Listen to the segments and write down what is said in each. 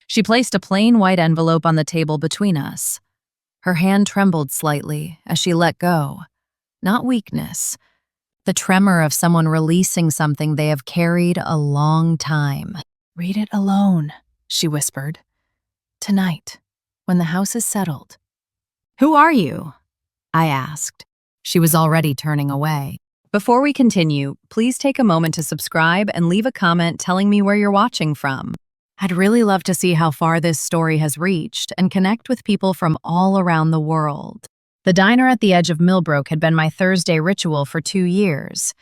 She placed a plain white envelope on the table between us. Her hand trembled slightly as she let go. Not weakness, the tremor of someone releasing something they have carried a long time. "Read it alone," she whispered. "Tonight, when the house is settled." "Who are you?" I asked. She was already turning away. Before we continue, please take a moment to subscribe and leave a comment telling me where you're watching from. I'd really love to see how far this story has reached and connect with people from all around the world. The diner at the edge of Millbrook had been my Thursday ritual for 2 years,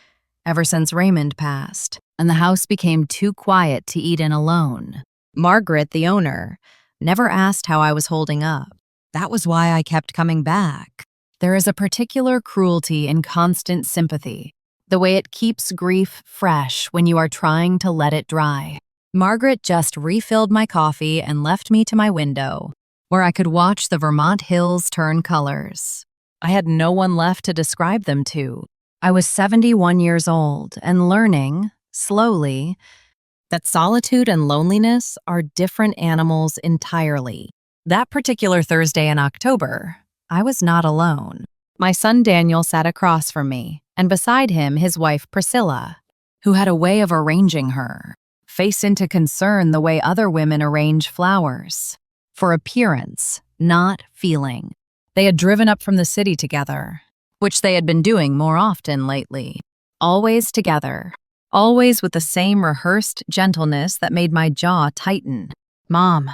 ever since Raymond passed, and the house became too quiet to eat in alone. Margaret, the owner, never asked how I was holding up. That was why I kept coming back. There is a particular cruelty in constant sympathy, the way it keeps grief fresh when you are trying to let it dry. Margaret just refilled my coffee and left me to my window, where I could watch the Vermont hills turn colors. I had no one left to describe them to. I was 71 years old and learning, slowly, that solitude and loneliness are different animals entirely. That particular Thursday in October, I was not alone. My son Daniel sat across from me, and beside him his wife Priscilla, who had a way of arranging her face into concern the way other women arrange flowers. For appearance, not feeling. They had driven up from the city together, which they had been doing more often lately. Always together, always with the same rehearsed gentleness that made my jaw tighten. "Mom,"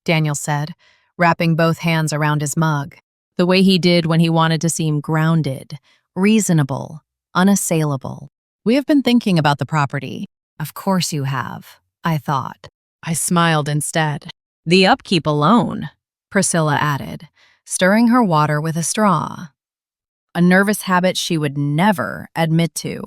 Daniel said, wrapping both hands around his mug, the way he did when he wanted to seem grounded, reasonable, unassailable. "We have been thinking about the property." "Of course you have," I thought. I smiled instead. "The upkeep alone," Priscilla added, stirring her water with a straw. A nervous habit she would never admit to.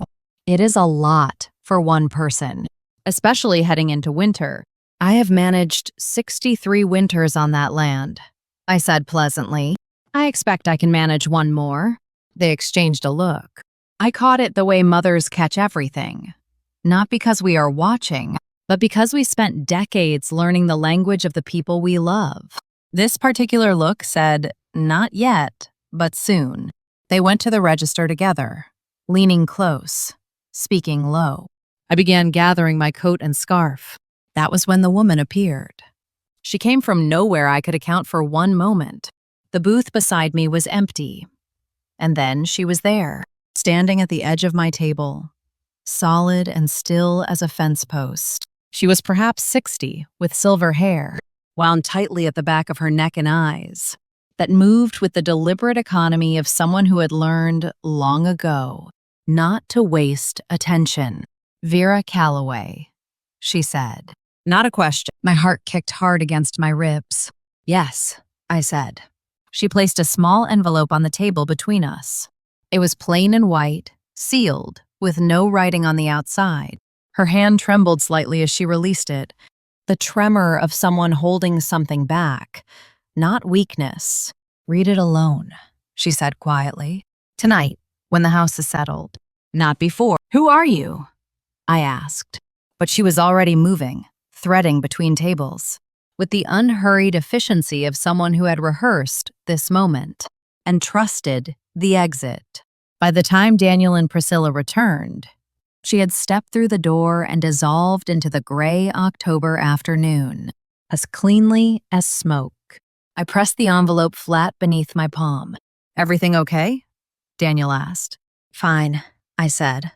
"It is a lot for one person, especially heading into winter. I have managed 63 winters on that land," I said pleasantly. "I expect I can manage one more." They exchanged a look. I caught it the way mothers catch everything. Not because we are watching, but because we spent decades learning the language of the people we love. This particular look said, "Not yet, but soon." They went to the register together, leaning close, speaking low. I began gathering my coat and scarf. That was when the woman appeared. She came from nowhere I could account for one moment. The booth beside me was empty. And then she was there, standing at the edge of my table, solid and still as a fence post. She was perhaps 60, with silver hair, wound tightly at the back of her neck and eyes, that moved with the deliberate economy of someone who had learned long ago not to waste attention. "Vera Calloway," she said. Not a question. My heart kicked hard against my ribs. "Yes," I said. She placed a small envelope on the table between us. It was plain and white, sealed, with no writing on the outside. Her hand trembled slightly as she released it. The tremor of someone holding something back, not weakness. "Read it alone," she said quietly. "Tonight, when the house is settled." Not before. "Who are you?" I asked. But she was already moving, threading between tables, with the unhurried efficiency of someone who had rehearsed this moment and trusted the exit. By the time Daniel and Priscilla returned, she had stepped through the door and dissolved into the gray October afternoon, as cleanly as smoke. I pressed the envelope flat beneath my palm. "Everything okay?" Daniel asked. "Fine," I said.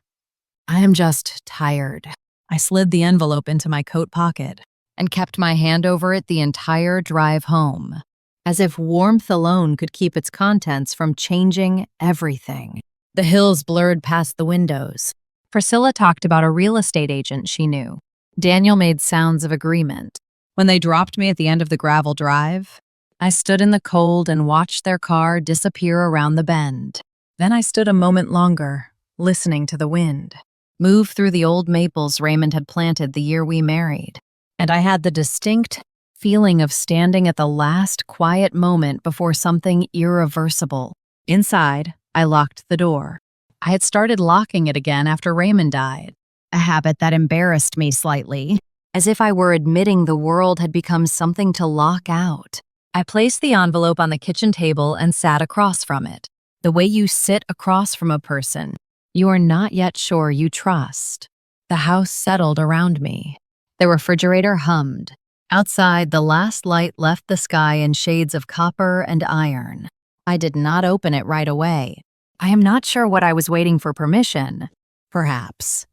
"I am just tired." I slid the envelope into my coat pocket and kept my hand over it the entire drive home, as if warmth alone could keep its contents from changing everything. The hills blurred past the windows. Priscilla talked about a real estate agent she knew. Daniel made sounds of agreement. When they dropped me at the end of the gravel drive, I stood in the cold and watched their car disappear around the bend. Then I stood a moment longer, listening to the wind move through the old maples Raymond had planted the year we married. And I had the distinct feeling of standing at the last quiet moment before something irreversible. Inside, I locked the door. I had started locking it again after Raymond died, a habit that embarrassed me slightly. as if I were admitting the world had become something to lock out. I placed the envelope on the kitchen table and sat across from it. The way you sit across from a person you are not yet sure you trust. The house settled around me. The refrigerator hummed. Outside, the last light left the sky in shades of copper and iron. I did not open it right away. I am not sure what I was waiting for permission, perhaps.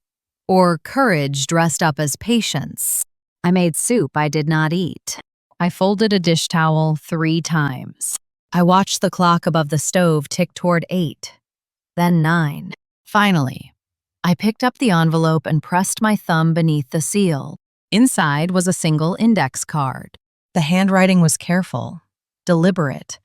Or courage dressed up as patience. I made soup I did not eat. I folded a dish towel 3 times. I watched the clock above the stove tick toward 8, then 9. Finally, I picked up the envelope and pressed my thumb beneath the seal. Inside was a single index card. The handwriting was careful, deliberate,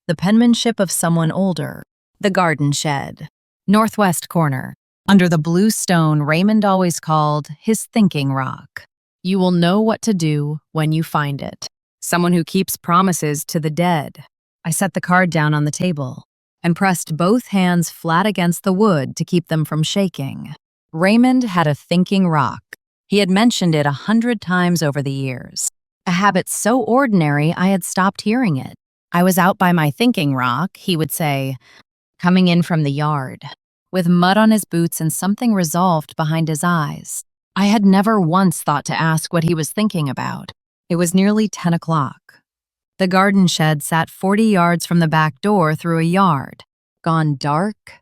the penmanship of someone older. The garden shed. Northwest corner. Under the blue stone Raymond always called his thinking rock. You will know what to do when you find it. Someone who keeps promises to the dead. I set the card down on the table and pressed both hands flat against the wood to keep them from shaking. Raymond had a thinking rock. He had mentioned it 100 times over the years. A habit so ordinary I had stopped hearing it. I was out by my thinking rock, he would say, coming in from the yard, with mud on his boots and something resolved behind his eyes. I had never once thought to ask what he was thinking about. It was nearly 10 o'clock. The garden shed sat 40 yards from the back door through a yard, gone dark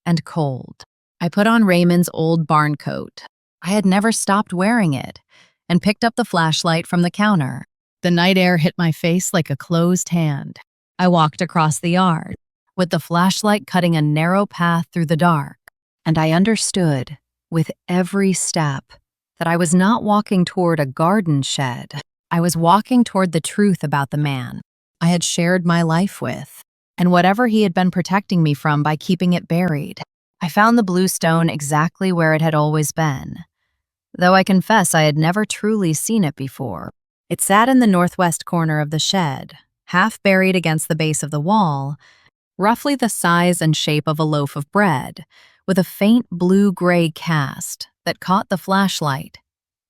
and cold. I put on Raymond's old barn coat. I had never stopped wearing it, and picked up the flashlight from the counter. The night air hit my face like a closed hand. I walked across the yard, with the flashlight cutting a narrow path through the dark, and I understood, with every step, that I was not walking toward a garden shed. I was walking toward the truth about the man I had shared my life with, and whatever he had been protecting me from by keeping it buried. I found the blue stone exactly where it had always been, though I confess I had never truly seen it before. It sat in the northwest corner of the shed, half buried against the base of the wall, roughly the size and shape of a loaf of bread, with a faint blue-gray cast that caught the flashlight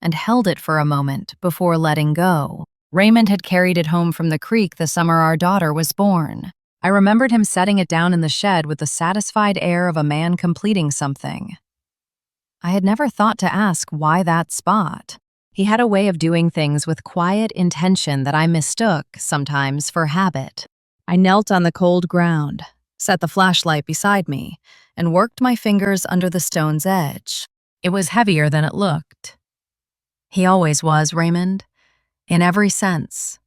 and held it for a moment before letting go. Raymond had carried it home from the creek the summer our daughter was born. I remembered him setting it down in the shed with the satisfied air of a man completing something. I had never thought to ask why that spot. He had a way of doing things with quiet intention that I mistook, sometimes, for habit. I knelt on the cold ground, set the flashlight beside me, and worked my fingers under the stone's edge. It was heavier than it looked. He always was, Raymond, in every sense.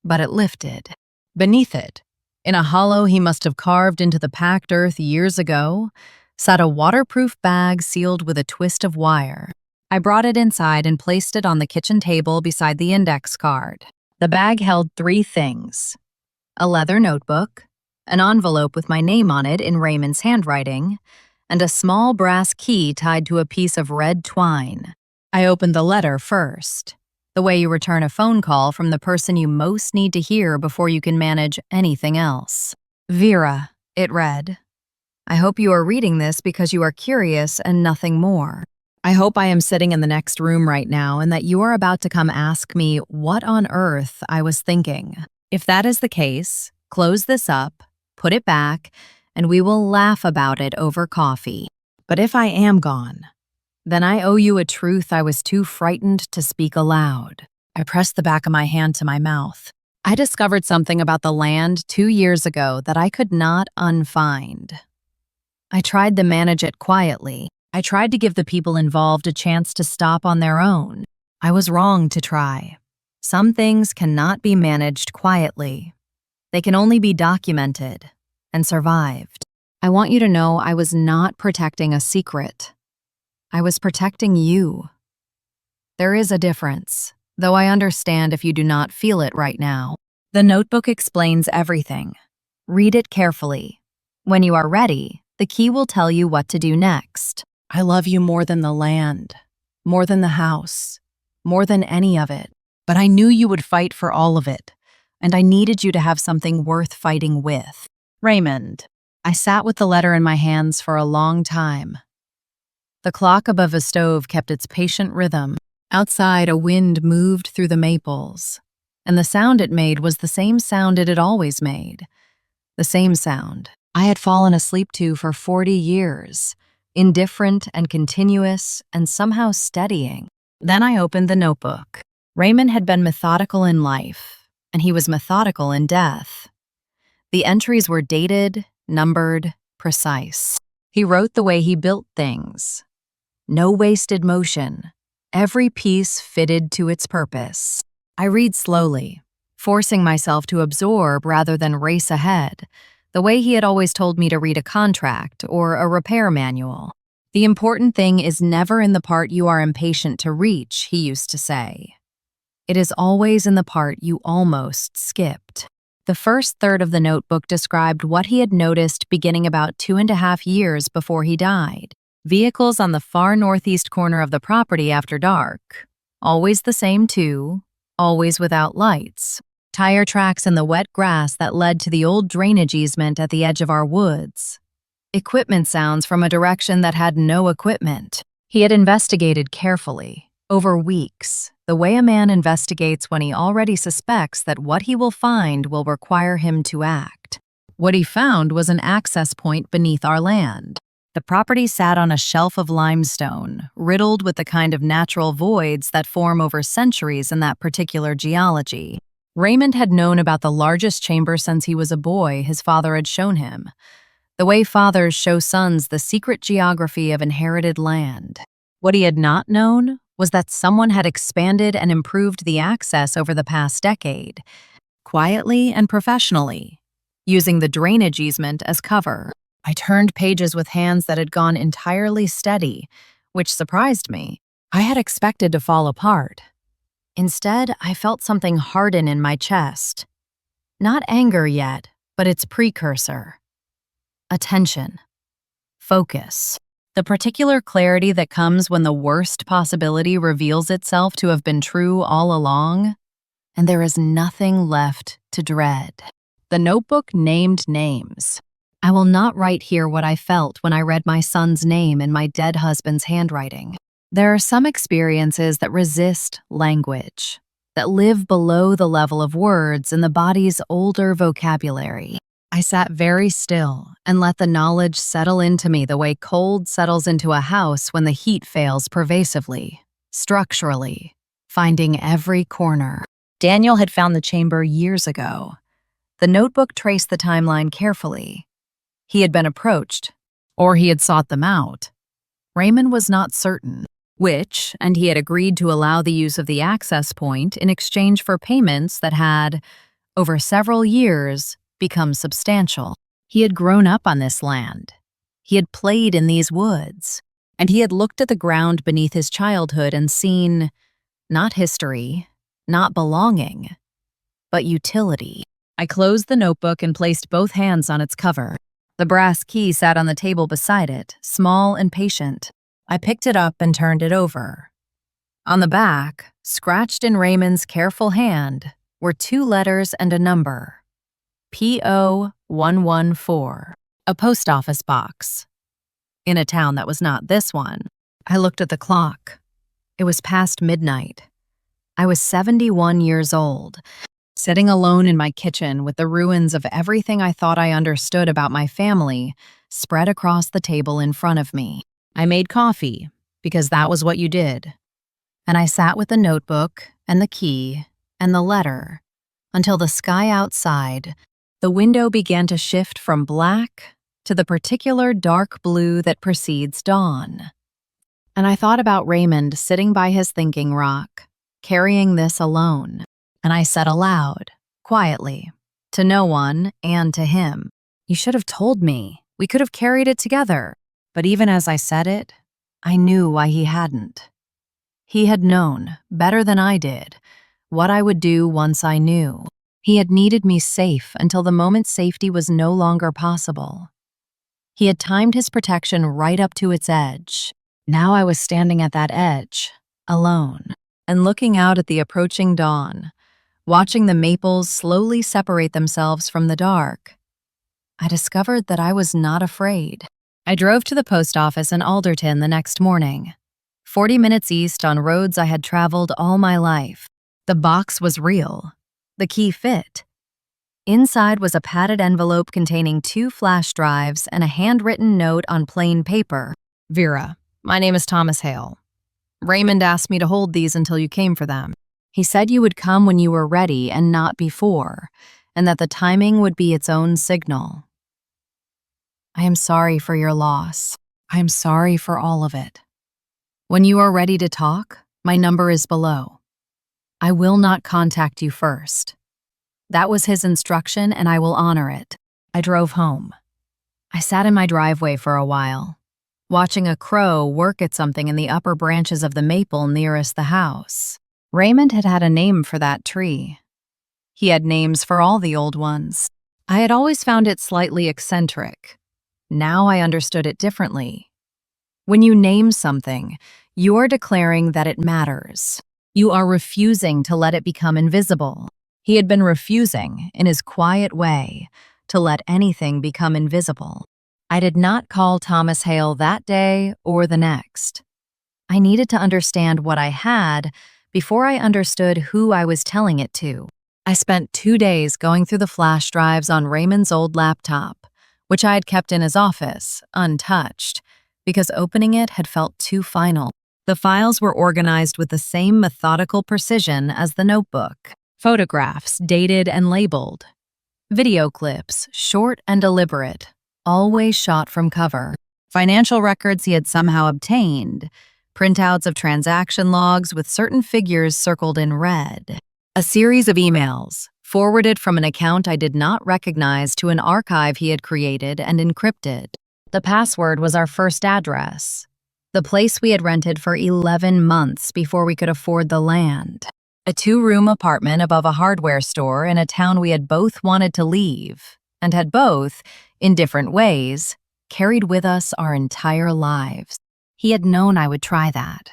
But it lifted. Beneath it, in a hollow he must have carved into the packed earth years ago, sat a waterproof bag sealed with a twist of wire. I brought it inside and placed it on the kitchen table beside the index card. The bag held 3 things: a leather notebook, an envelope with my name on it in Raymond's handwriting, and a small brass key tied to a piece of red twine. I opened the letter first, the way you return a phone call from the person you most need to hear before you can manage anything else. Vera, it read. I hope you are reading this because you are curious and nothing more. I hope I am sitting in the next room right now and that you are about to come ask me what on earth I was thinking. If that is the case, close this up, put it back, and we will laugh about it over coffee. But if I am gone, then I owe you a truth I was too frightened to speak aloud. I pressed the back of my hand to my mouth. I discovered something about the land 2 years ago that I could not unfind. I tried to manage it quietly. I tried to give the people involved a chance to stop on their own. I was wrong to try. Some things cannot be managed quietly. They can only be documented and survived. I want you to know I was not protecting a secret. I was protecting you. There is a difference, though I understand if you do not feel it right now. The notebook explains everything. Read it carefully. When you are ready, the key will tell you what to do next. I love you more than the land, more than the house, more than any of it. But I knew you would fight for all of it, and I needed you to have something worth fighting with. Raymond. I sat with the letter in my hands for a long time. The clock above the stove kept its patient rhythm. Outside, a wind moved through the maples, and the sound it made was the same sound it had always made. The same sound I had fallen asleep to for 40 years, indifferent and continuous and somehow steadying. Then I opened the notebook. Raymond had been methodical in life, and he was methodical in death. The entries were dated, numbered, precise. He wrote the way he built things. No wasted motion. Every piece fitted to its purpose. I read slowly, forcing myself to absorb rather than race ahead, the way he had always told me to read a contract or a repair manual. The important thing is never in the part you are impatient to reach, he used to say. It is always in the part you almost skipped. The first third of the notebook described what he had noticed beginning about 2.5 years before he died. Vehicles on the far northeast corner of the property after dark. Always the same two, always without lights. Tire tracks in the wet grass that led to the old drainage easement at the edge of our woods. Equipment sounds from a direction that had no equipment. He had investigated carefully, over weeks, the way a man investigates when he already suspects that what he will find will require him to act. What he found was an access point beneath our land. The property sat on a shelf of limestone, riddled with the kind of natural voids that form over centuries in that particular geology. Raymond had known about the largest chamber since he was a boy his father had shown him. The way fathers show sons the secret geography of inherited land. What he had not known was that someone had expanded and improved the access over the past decade, quietly and professionally, using the drainage easement as cover. I turned pages with hands that had gone entirely steady, which surprised me. I had expected to fall apart. Instead, I felt something harden in my chest. Not anger yet, but its precursor. Attention. Focus. The particular clarity that comes when the worst possibility reveals itself to have been true all along, and there is nothing left to dread. The notebook named names. I will not write here what I felt when I read my son's name in my dead husband's handwriting. There are some experiences that resist language, that live below the level of words in the body's older vocabulary. I sat very still and let the knowledge settle into me the way cold settles into a house when the heat fails pervasively, structurally, finding every corner. Daniel had found the chamber years ago. The notebook traced the timeline carefully. He had been approached, or he had sought them out. Raymond was not certain which, and he had agreed to allow the use of the access point in exchange for payments that had, over several years, become substantial. He had grown up on this land. He had played in these woods, and he had looked at the ground beneath his childhood and seen, not history, not belonging, but utility. I closed the notebook and placed both hands on its cover. The brass key sat on the table beside it, small and patient. I picked it up and turned it over. On the back, scratched in Raymond's careful hand, were 2 letters and a number. P.O. 114, a post office box. In a town that was not this one. I looked at the clock. It was past midnight. I was 71 years old, sitting alone in my kitchen with the ruins of everything I thought I understood about my family spread across the table in front of me. I made coffee, because that was what you did. And I sat with the notebook and the key and the letter until the sky outside, the window began to shift from black to the particular dark blue that precedes dawn. And I thought about Raymond sitting by his thinking rock, carrying this alone. And I said aloud, quietly, to no one and to him, "You should have told me. We could have carried it together." But even as I said it, I knew why he hadn't. He had known, better than I did, what I would do once I knew. He had needed me safe until the moment safety was no longer possible. He had timed his protection right up to its edge. Now I was standing at that edge, alone, and looking out at the approaching dawn, watching the maples slowly separate themselves from the dark. I discovered that I was not afraid. I drove to the post office in Alderton the next morning. 40 minutes east on roads I had traveled all my life. The box was real. The key fit. Inside was a padded envelope containing 2 flash drives and a handwritten note on plain paper. Vera, my name is Thomas Hale. Raymond asked me to hold these until you came for them. He said you would come when you were ready and not before, and that the timing would be its own signal. I am sorry for your loss. I am sorry for all of it. When you are ready to talk, my number is below. I will not contact you first. That was his instruction, and I will honor it. I drove home. I sat in my driveway for a while, watching a crow work at something in the upper branches of the maple nearest the house. Raymond had had a name for that tree. He had names for all the old ones. I had always found it slightly eccentric. Now I understood it differently. When you name something, you are declaring that it matters. You are refusing to let it become invisible. He had been refusing, in his quiet way, to let anything become invisible. I did not call Thomas Hale that day or the next. I needed to understand what I had before I understood who I was telling it to. I spent 2 days going through the flash drives on Raymond's old laptop, which I had kept in his office, untouched, because opening it had felt too final. The files were organized with the same methodical precision as the notebook. Photographs, dated and labeled. Video clips, short and deliberate, always shot from cover. Financial records he had somehow obtained. Printouts of transaction logs with certain figures circled in red. A series of emails, forwarded from an account I did not recognize to an archive he had created and encrypted. The password was our first address, the place we had rented for 11 months before we could afford the land. A 2-room apartment above a hardware store in a town we had both wanted to leave, and had both, in different ways, carried with us our entire lives. He had known I would try that.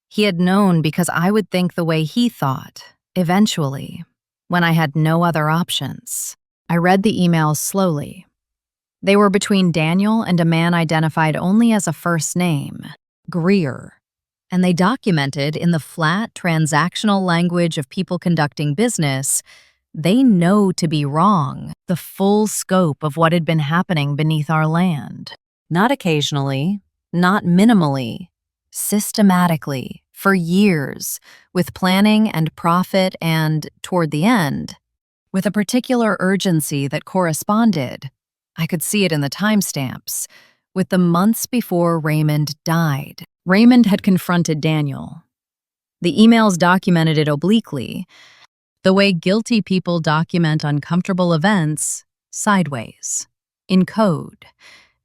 He had known because I would think the way he thought, eventually, when I had no other options. I read the emails slowly. They were between Daniel and a man identified only as a first name, Greer, and they documented in the flat, transactional language of people conducting business, they know to be wrong, the full scope of what had been happening beneath our land. Not occasionally, not minimally, systematically, for years, with planning and profit and, toward the end, with a particular urgency that corresponded, I could see it in the timestamps, with the months before Raymond died. Raymond had confronted Daniel. The emails documented it obliquely, the way guilty people document uncomfortable events, sideways, in code,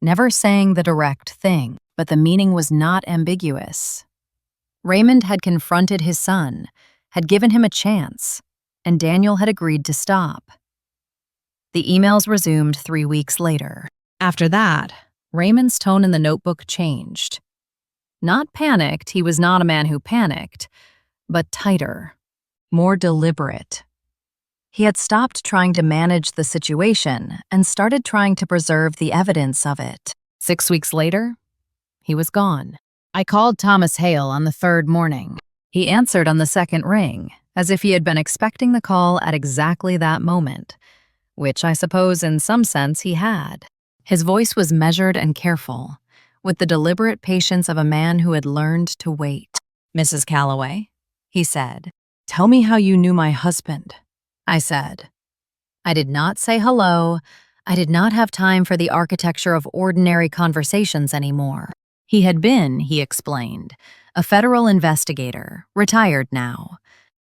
never saying the direct thing, but the meaning was not ambiguous. Raymond had confronted his son, had given him a chance, and Daniel had agreed to stop. The emails resumed 3 weeks later. After that, Raymond's tone in the notebook changed. Not panicked, he was not a man who panicked, but tighter, more deliberate. He had stopped trying to manage the situation and started trying to preserve the evidence of it. 6 weeks later, he was gone. I called Thomas Hale on the 3rd morning. He answered on the 2nd ring, as if he had been expecting the call at exactly that moment, which I suppose in some sense he had. His voice was measured and careful, with the deliberate patience of a man who had learned to wait. "Mrs. Calloway," he said, "tell me how you knew my husband," I said. I did not say hello. I did not have time for the architecture of ordinary conversations anymore. He had been, he explained, a federal investigator, retired now,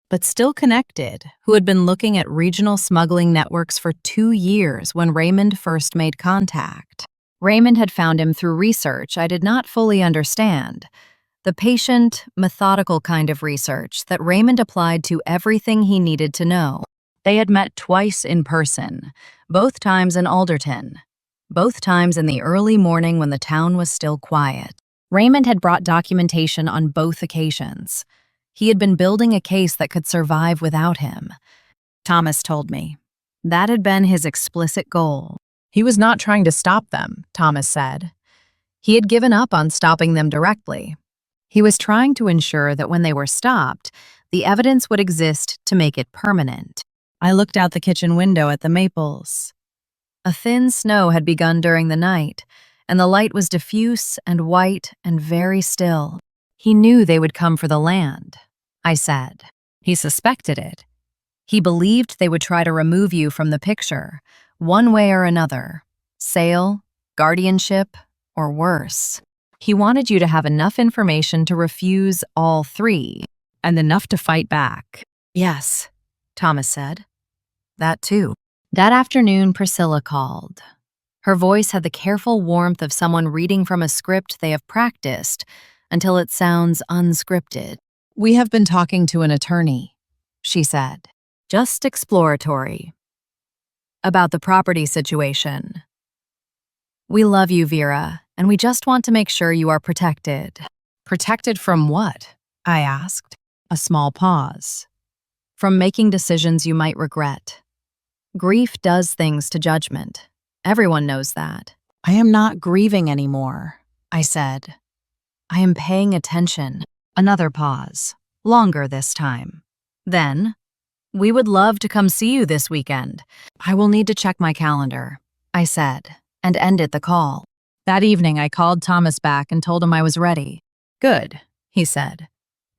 but still connected, who had been looking at regional smuggling networks for 2 years when Raymond first made contact. Raymond had found him through research I did not fully understand, the patient, methodical kind of research that Raymond applied to everything he needed to know. They had met twice in person, both times in Alderton, both times in the early morning when the town was still quiet. Raymond had brought documentation on both occasions. He had been building a case that could survive without him. Thomas told me. That had been his explicit goal. He was not trying to stop them, Thomas said. He had given up on stopping them directly. He was trying to ensure that when they were stopped, the evidence would exist to make it permanent. I looked out the kitchen window at the maples. A thin snow had begun during the night, and the light was diffuse and white and very still. He knew they would come for the land, I said. He suspected it. He believed they would try to remove you from the picture, one way or another. Sale, guardianship, or worse. He wanted you to have enough information to refuse all three, and enough to fight back. Yes, Thomas said. That too. That afternoon, Priscilla called. Her voice had the careful warmth of someone reading from a script they have practiced until it sounds unscripted. "We have been talking to an attorney," she said. "Just exploratory. About the property situation. We love you, Vera, and we just want to make sure you are protected." "Protected from what?" I asked. A small pause. "From making decisions you might regret. Grief does things to judgment. Everyone knows that." "I am not grieving anymore," I said. "I am paying attention." Another pause, longer this time. Then, "We would love to come see you this weekend. I will need to check my calendar," I said, and ended the call. That evening, I called Thomas back and told him I was ready. "Good," he said,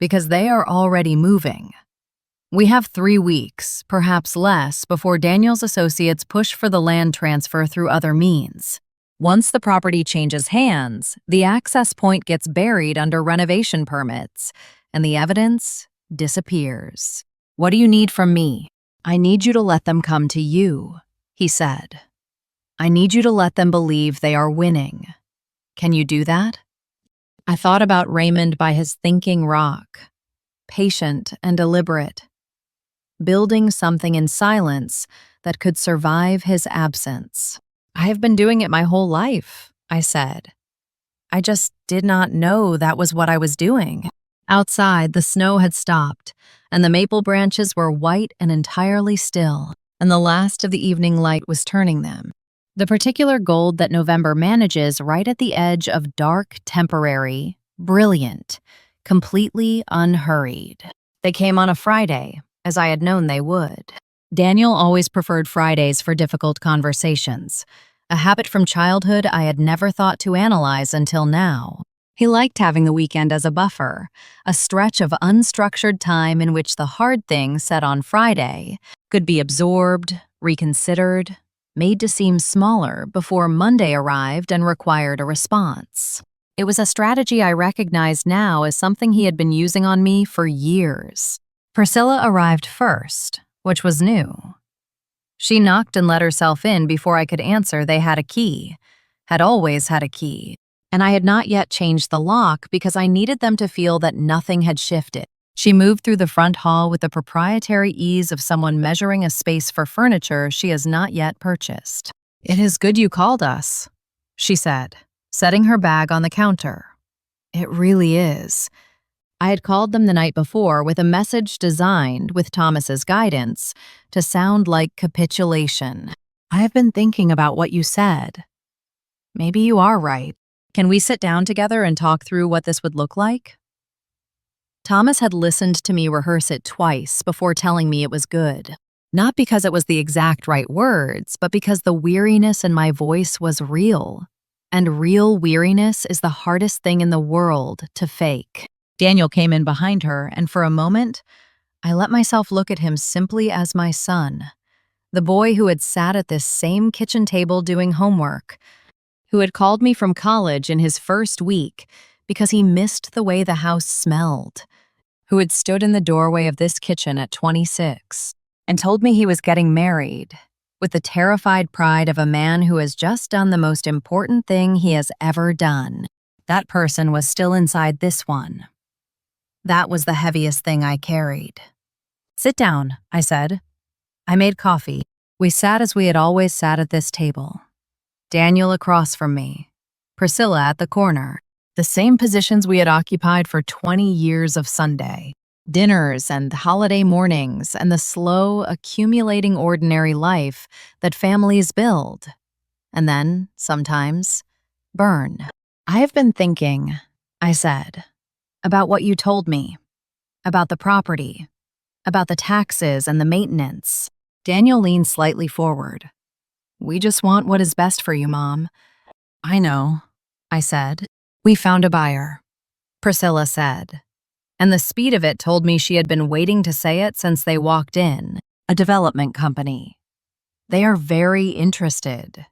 "because they are already moving. We have 3 weeks, perhaps less, before Daniel's associates push for the land transfer through other means. Once the property changes hands, the access point gets buried under renovation permits, and the evidence disappears. What do you need from me?" "I need you to let them come to you," he said. "I need you to let them believe they are winning. Can you do that?" I thought about Raymond by his thinking rock, patient and deliberate, building something in silence that could survive his absence. "I have been doing it my whole life," I said. "I just did not know that was what I was doing." Outside, the snow had stopped, and the maple branches were white and entirely still, and the last of the evening light was turning them. The particular gold that November manages right at the edge of dark, temporary, brilliant, completely unhurried. They came on a Friday, as I had known they would. Daniel always preferred Fridays for difficult conversations, a habit from childhood I had never thought to analyze until now. He liked having the weekend as a buffer, a stretch of unstructured time in which the hard things said on Friday could be absorbed, reconsidered, made to seem smaller before Monday arrived and required a response. It was a strategy I recognized now as something he had been using on me for years. Priscilla arrived first, which was new. She knocked and let herself in before I could answer. They had a key, had always had a key, and I had not yet changed the lock because I needed them to feel that nothing had shifted. She moved through the front hall with the proprietary ease of someone measuring a space for furniture she has not yet purchased. "It is good you called us," she said, setting her bag on the counter. "It really is." I had called them the night before with a message designed, with Thomas's guidance, to sound like capitulation. "I have been thinking about what you said. Maybe you are right. Can we sit down together and talk through what this would look like?" Thomas had listened to me rehearse it twice before telling me it was good. Not because it was the exact right words, but because the weariness in my voice was real. And real weariness is the hardest thing in the world to fake. Daniel came in behind her, and for a moment, I let myself look at him simply as my son, the boy who had sat at this same kitchen table doing homework, who had called me from college in his first week because he missed the way the house smelled, who had stood in the doorway of this kitchen at 26 and told me he was getting married, with the terrified pride of a man who has just done the most important thing he has ever done. That person was still inside this one. That was the heaviest thing I carried. "Sit down," I said. I made coffee. We sat as we had always sat at this table. Daniel across from me, Priscilla at the corner, the same positions we had occupied for 20 years of Sunday. Dinners and holiday mornings and the slow, accumulating ordinary life that families build, and then, sometimes, burn. "I have been thinking," I said, About what you told me. About the property. About the taxes and the maintenance. Daniel leaned slightly forward. We just want what is best for you, Mom. I know, I said. We found a buyer, Priscilla said. And the speed of it told me she had been waiting to say it since they walked in. A development company. They are very interested.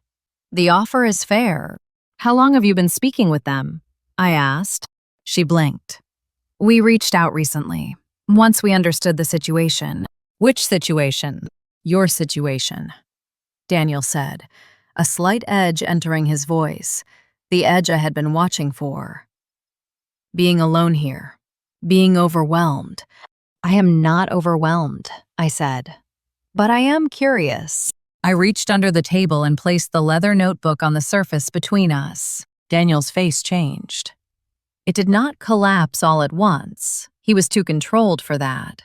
The offer is fair. How long have you been speaking with them? I asked. She blinked. We reached out recently, once we understood the situation. Which situation? Your situation, Daniel said, a slight edge entering his voice, the edge I had been watching for. Being alone here. Being overwhelmed. I am not overwhelmed, I said. But I am curious. I reached under the table and placed the leather notebook on the surface between us. Daniel's face changed. It did not collapse all at once. He was too controlled for that.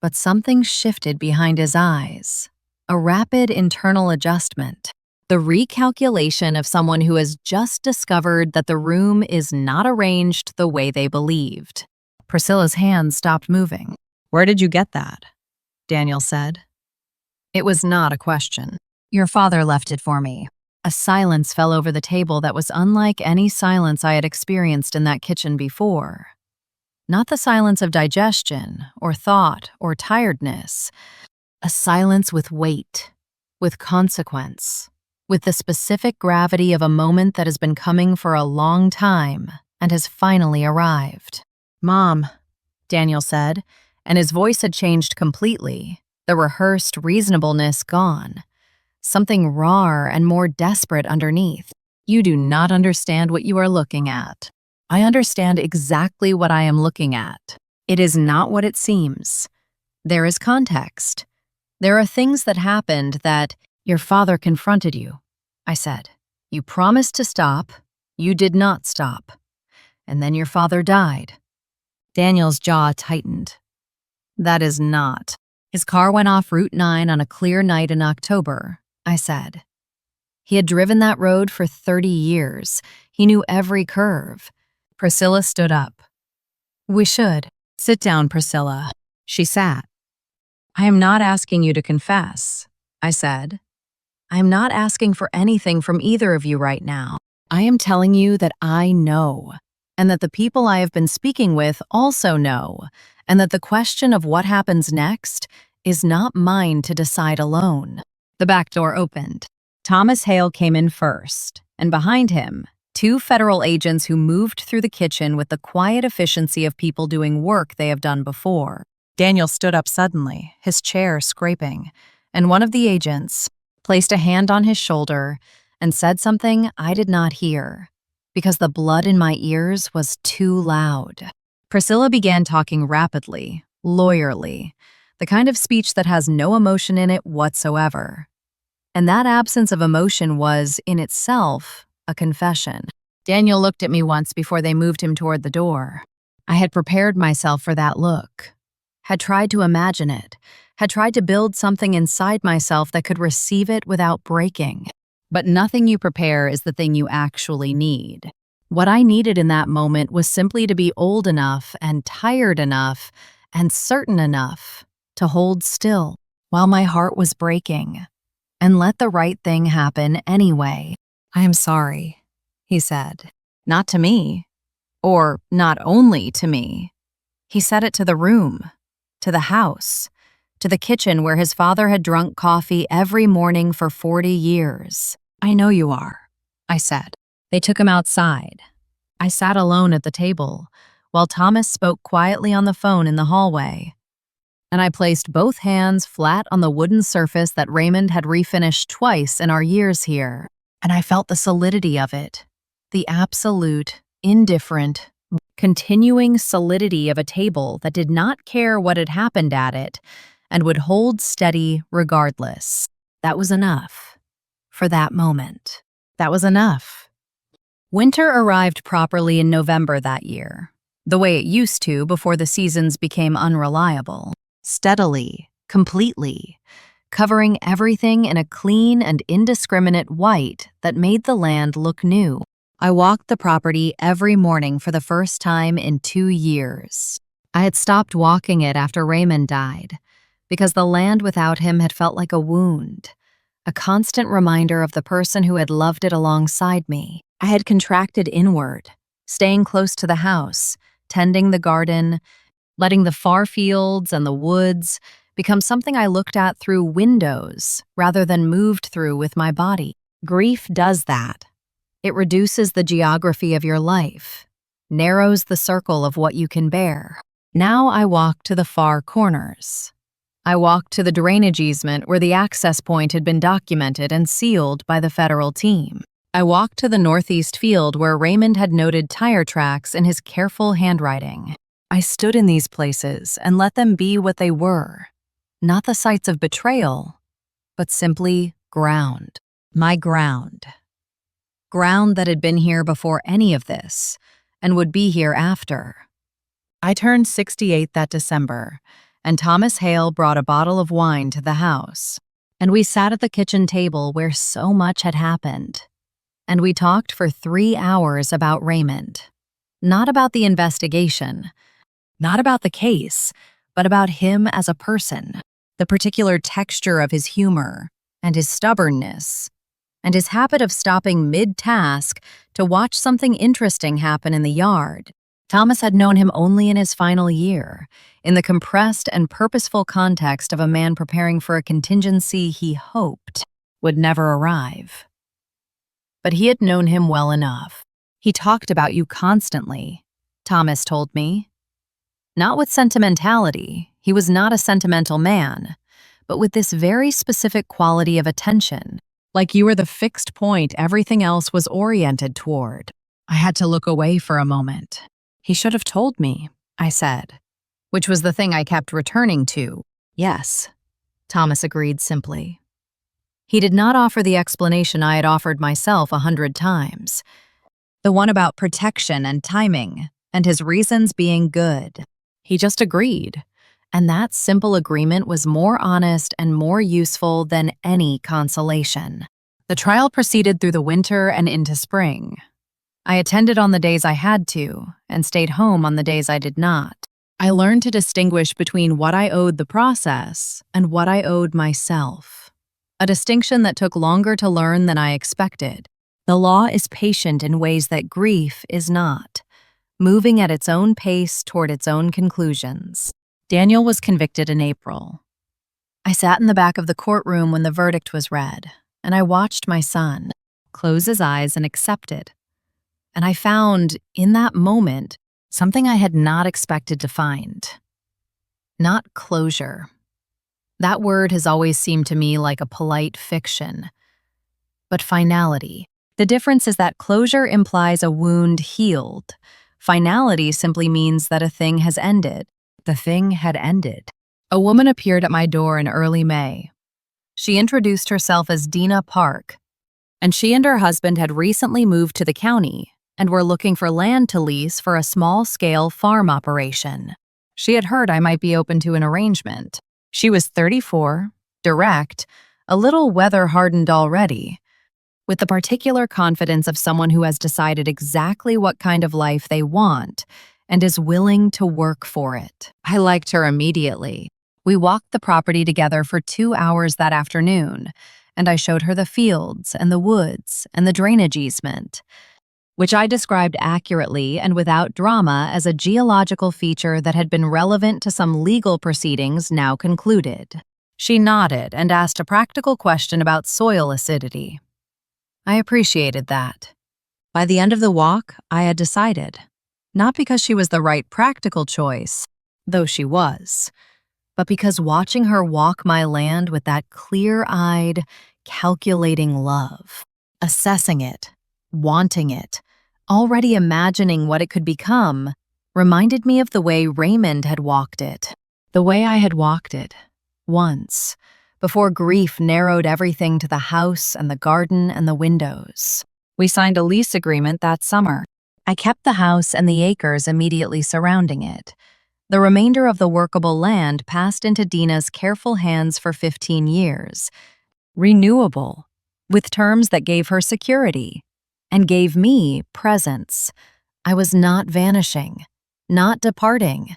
But something shifted behind his eyes. A rapid internal adjustment. The recalculation of someone who has just discovered that the room is not arranged the way they believed. Priscilla's hands stopped moving. Where did you get that? Daniel said. It was not a question. Your father left it for me. A silence fell over the table that was unlike any silence I had experienced in that kitchen before. Not the silence of digestion, or thought, or tiredness. A silence with weight, with consequence, with the specific gravity of a moment that has been coming for a long time and has finally arrived. Mom, Daniel said, and his voice had changed completely, the rehearsed reasonableness gone. Something rawer and more desperate underneath. You do not understand what you are looking at. I understand exactly what I am looking at. It is not what it seems. There is context. There are things that happened that your father confronted you, I said. You promised to stop. You did not stop. And then your father died. Daniel's jaw tightened. That is not. His car went off Route 9 on a clear night in October, I said. He had driven that road for 30 years. He knew every curve. Priscilla stood up. We should. Sit down, Priscilla. She sat. I am not asking you to confess, I said. I am not asking for anything from either of you right now. I am telling you that I know, and that the people I have been speaking with also know, and that the question of what happens next is not mine to decide alone. The back door opened. Thomas Hale came in first, and behind him, 2 federal agents who moved through the kitchen with the quiet efficiency of people doing work they have done before. Daniel stood up suddenly, his chair scraping, and one of the agents placed a hand on his shoulder and said something I did not hear, because the blood in my ears was too loud. Priscilla began talking rapidly, lawyerly, the kind of speech that has no emotion in it whatsoever. And that absence of emotion was, in itself, a confession. Daniel looked at me once before they moved him toward the door. I had prepared myself for that look, had tried to imagine it, had tried to build something inside myself that could receive it without breaking. But nothing you prepare is the thing you actually need. What I needed in that moment was simply to be old enough and tired enough and certain enough to hold still while my heart was breaking and let the right thing happen anyway. I am sorry, he said. Not to me, or not only to me. He said it to the room, to the house, to the kitchen where his father had drunk coffee every morning for 40 years. I know you are, I said. They took him outside. I sat alone at the table, while Thomas spoke quietly on the phone in the hallway. And I placed both hands flat on the wooden surface that Raymond had refinished twice in our years here. And I felt the solidity of it, the absolute, indifferent, continuing solidity of a table that did not care what had happened at it and would hold steady regardless. That was enough. For that moment. That was enough. Winter arrived properly in November that year, the way it used to before the seasons became unreliable. Steadily, completely, covering everything in a clean and indiscriminate white that made the land look new. I walked the property every morning for the first time in 2 years. I had stopped walking it after Raymond died, because the land without him had felt like a wound, a constant reminder of the person who had loved it alongside me. I had contracted inward, staying close to the house, tending the garden, letting the far fields and the woods become something I looked at through windows rather than moved through with my body. Grief does that. It reduces the geography of your life, narrows the circle of what you can bear. Now I walk to the far corners. I walked to the drainage easement where the access point had been documented and sealed by the federal team. I walked to the northeast field where Raymond had noted tire tracks in his careful handwriting. I stood in these places and let them be what they were, not the sites of betrayal, but simply ground. My ground. Ground that had been here before any of this, and would be here after. I turned 68 that December, and Thomas Hale brought a bottle of wine to the house, and we sat at the kitchen table where so much had happened. And we talked for 3 hours about Raymond. Not about the investigation, not about the case, but about him as a person, the particular texture of his humor, and his stubbornness, and his habit of stopping mid-task to watch something interesting happen in the yard. Thomas had known him only in his final year, in the compressed and purposeful context of a man preparing for a contingency he hoped would never arrive. But he had known him well enough. He talked about you constantly, Thomas told me. Not with sentimentality, he was not a sentimental man, but with this very specific quality of attention, like you were the fixed point everything else was oriented toward. I had to look away for a moment. He should have told me, I said, which was the thing I kept returning to. Yes, Thomas agreed simply. He did not offer the explanation I had offered myself 100 times, the one about protection and timing, and his reasons being good. He just agreed, and that simple agreement was more honest and more useful than any consolation. The trial proceeded through the winter and into spring. I attended on the days I had to, and stayed home on the days I did not. I learned to distinguish between what I owed the process and what I owed myself, a distinction that took longer to learn than I expected. The law is patient in ways that grief is not, moving at its own pace toward its own conclusions. Daniel was convicted in April. I sat in the back of the courtroom when the verdict was read, and I watched my son close his eyes and accept it. And I found, in that moment, something I had not expected to find. Not closure. That word has always seemed to me like a polite fiction. But finality. The difference is that closure implies a wound healed. Finality simply means that a thing has ended. The thing had ended. A woman appeared at my door in early May. She introduced herself as Dina Park, and she and her husband had recently moved to the county and were looking for land to lease for a small-scale farm operation. She had heard I might be open to an arrangement. She was 34, direct, a little weather-hardened already, with the particular confidence of someone who has decided exactly what kind of life they want and is willing to work for it. I liked her immediately. We walked the property together for 2 hours that afternoon, and I showed her the fields and the woods and the drainage easement, which I described accurately and without drama as a geological feature that had been relevant to some legal proceedings now concluded. She nodded and asked a practical question about soil acidity. I appreciated that. By the end of the walk, I had decided, not because she was the right practical choice, though she was, but because watching her walk my land with that clear-eyed, calculating love, assessing it, wanting it, already imagining what it could become, reminded me of the way Raymond had walked it, the way I had walked it, once, before grief narrowed everything to the house and the garden and the windows. We signed a lease agreement that summer. I kept the house and the acres immediately surrounding it. The remainder of the workable land passed into Dina's careful hands for 15 years, renewable, with terms that gave her security. and gave me presents. I was not vanishing, not departing,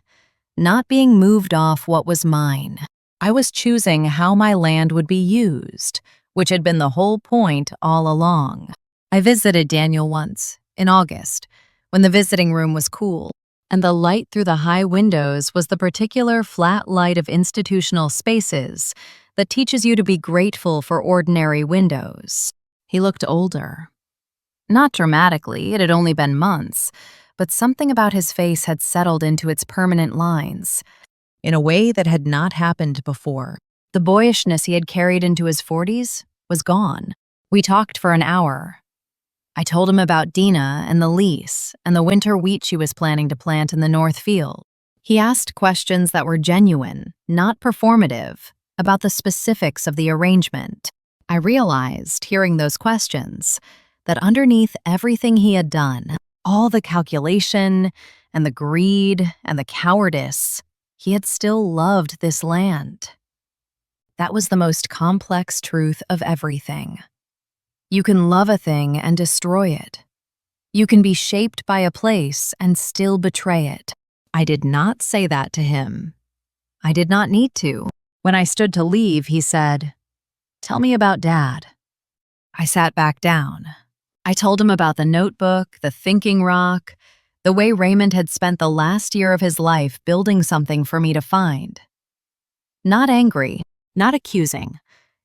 not being moved off what was mine. I was choosing how my land would be used, which had been the whole point all along. I visited Daniel once, in August, when the visiting room was cool, and the light through the high windows was the particular flat light of institutional spaces that teaches you to be grateful for ordinary windows. He looked older. Not dramatically, it had only been months, but something about his face had settled into its permanent lines, in a way that had not happened before. The boyishness he had carried into his 40s was gone. We talked for an hour. I told him about Dina and the lease and the winter wheat she was planning to plant in the North Field. He asked questions that were genuine, not performative, about the specifics of the arrangement. I realized, hearing those questions, that underneath everything he had done, all the calculation and the greed and the cowardice, he had still loved this land. That was the most complex truth of everything. You can love a thing and destroy it. You can be shaped by a place and still betray it. I did not say that to him. I did not need to. When I stood to leave, he said, "Tell me about Dad." I sat back down. I told him about the notebook, the thinking rock, the way Raymond had spent the last year of his life building something for me to find. Not angry, not accusing,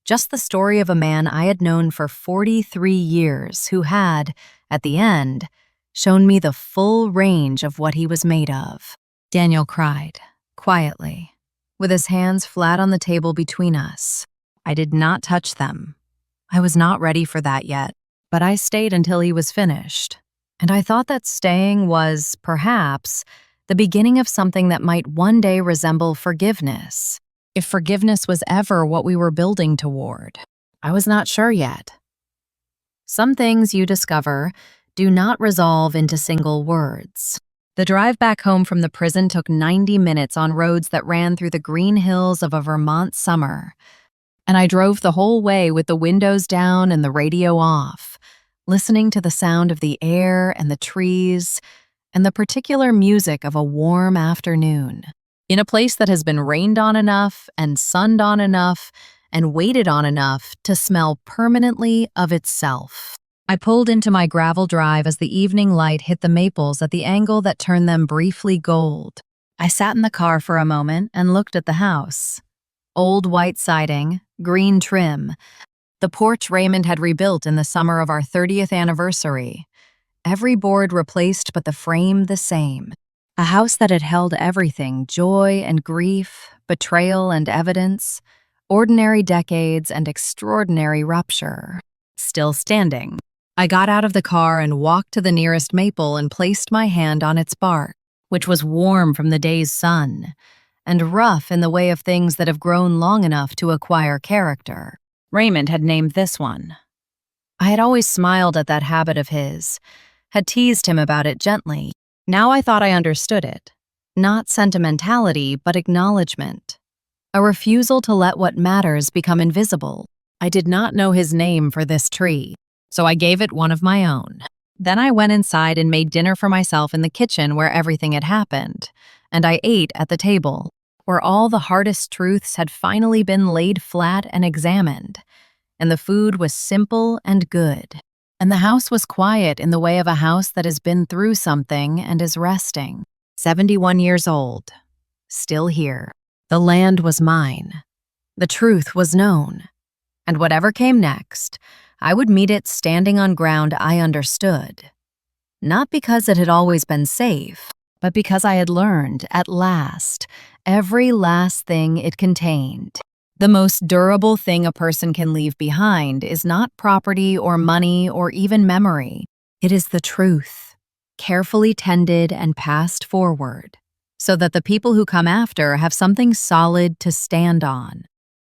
just the story of a man I had known for 43 years who had, at the end, shown me the full range of what he was made of. Daniel cried, quietly, with his hands flat on the table between us. I did not touch them. I was not ready for that yet, but I stayed until he was finished. And I thought that staying was, perhaps, the beginning of something that might one day resemble forgiveness. If forgiveness was ever what we were building toward, I was not sure yet. Some things you discover do not resolve into single words. The drive back home from the prison took 90 minutes on roads that ran through the green hills of a Vermont summer. And I drove the whole way with the windows down and the radio off, listening to the sound of the air and the trees and the particular music of a warm afternoon. In a place that has been rained on enough and sunned on enough and waited on enough to smell permanently of itself. I pulled into my gravel drive as the evening light hit the maples at the angle that turned them briefly gold. I sat in the car for a moment and looked at the house. Old white siding, green trim, the porch Raymond had rebuilt in the summer of our 30th anniversary. Every board replaced but the frame the same. A house that had held everything, joy and grief, betrayal and evidence, ordinary decades and extraordinary rupture. Still standing. I got out of the car and walked to the nearest maple and placed my hand on its bark, which was warm from the day's sun, and rough in the way of things that have grown long enough to acquire character. Raymond had named this one. I had always smiled at that habit of his, had teased him about it gently. Now I thought I understood it. Not sentimentality, but acknowledgement. A refusal to let what matters become invisible. I did not know his name for this tree, so I gave it one of my own. Then I went inside and made dinner for myself in the kitchen where everything had happened, and I ate at the table, where all the hardest truths had finally been laid flat and examined, and the food was simple and good. And the house was quiet in the way of a house that has been through something and is resting. 71 years old. Still here. The land was mine. The truth was known. And whatever came next, I would meet it standing on ground I understood. Not because it had always been safe, but because I had learned, at last, every last thing it contained. The most durable thing a person can leave behind is not property or money or even memory. It is the truth, carefully tended and passed forward, so that the people who come after have something solid to stand on.